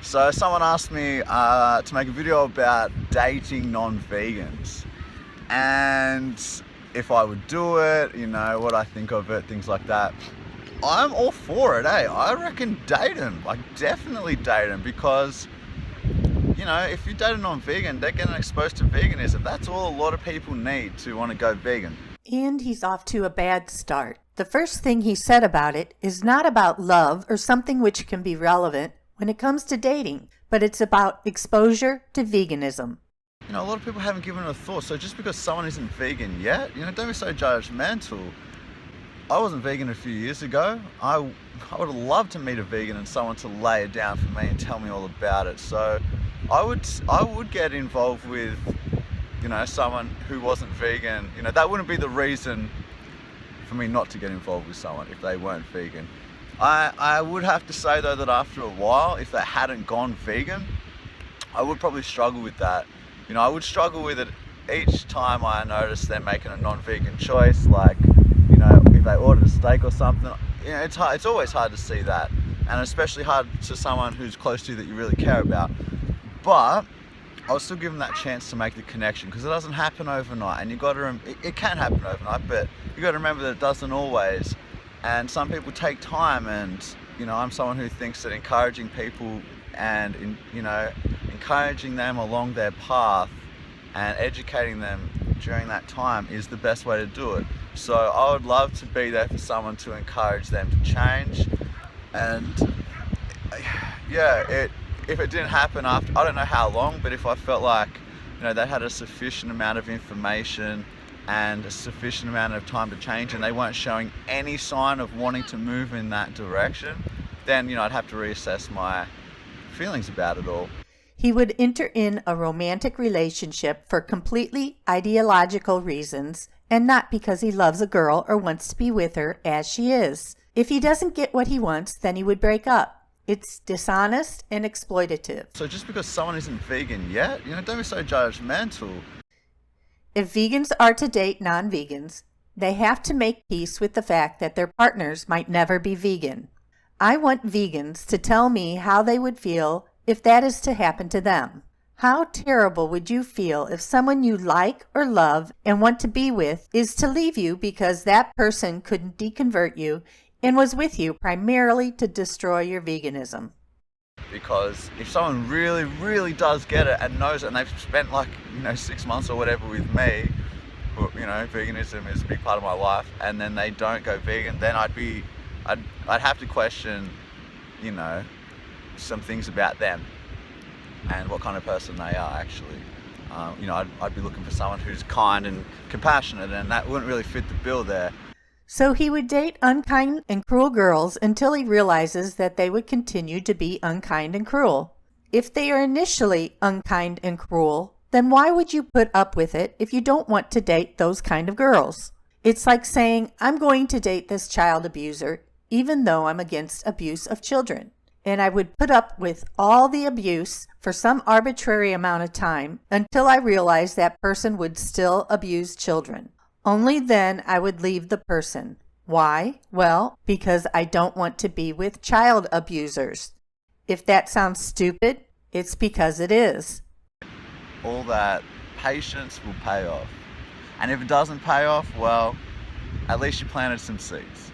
So someone asked me to make a video about dating non-vegans and if I would do it, what I think of it, things like that. I'm all for it, eh? I reckon date them, like definitely date them, because if you date a non-vegan, they're getting exposed to veganism. That's all a lot of people need to want to go vegan. And he's off to a bad start. The first thing he said about it is not about love or something which can be relevant when it comes to dating, but it's about exposure to veganism. A lot of people haven't given it a thought. So just because someone isn't vegan yet, don't be so judgmental. I wasn't vegan a few years ago. I would have loved to meet a vegan and someone to lay it down for me and tell me all about it. So I would get involved with, someone who wasn't vegan. That wouldn't be the reason for me not to get involved with someone if they weren't vegan. I would have to say though that after a while, if they hadn't gone vegan, I would probably struggle with that. I would struggle with it each time I noticed they're making a non-vegan choice, like, if they ordered a steak or something. It's hard. It's always hard to see that, and especially hard to someone who's close to you that you really care about. But I was still given that chance to make the connection, because it doesn't happen overnight, and it can happen overnight, but you got to remember that it doesn't always. And some people take time, and I'm someone who thinks that encouraging people and encouraging them along their path and educating them during that time is the best way to do it. So I would love to be there for someone to encourage them to change. And if it didn't happen after, I don't know how long, but if I felt like they had a sufficient amount of information and a sufficient amount of time to change, and they weren't showing any sign of wanting to move in that direction, then I'd have to reassess my feelings about it all. He would enter in a romantic relationship for completely ideological reasons and not because he loves a girl or wants to be with her as she is. If he doesn't get what he wants, then he would break up. It's dishonest and exploitative. So just because someone isn't vegan yet, don't be so judgmental. If vegans are to date non-vegans, they have to make peace with the fact that their partners might never be vegan. I want vegans to tell me how they would feel if that is to happen to them. How terrible would you feel if someone you like or love and want to be with is to leave you because that person couldn't deconvert you and was with you primarily to destroy your veganism? Because if someone really, really does get it and knows it, and they've spent 6 months or whatever with me, veganism is a big part of my life, and then they don't go vegan, then I'd have to question, some things about them and what kind of person they are actually. I'd be looking for someone who's kind and compassionate, and that wouldn't really fit the bill there. So he would date unkind and cruel girls until he realizes that they would continue to be unkind and cruel. If they are initially unkind and cruel, then why would you put up with it if you don't want to date those kind of girls? It's like saying, I'm going to date this child abuser, even though I'm against abuse of children. And I would put up with all the abuse for some arbitrary amount of time until I realized that person would still abuse children. Only then I would leave the person. Why? Well, because I don't want to be with child abusers. If that sounds stupid, it's because it is. All that patience will pay off. And if it doesn't pay off, well, at least you planted some seeds.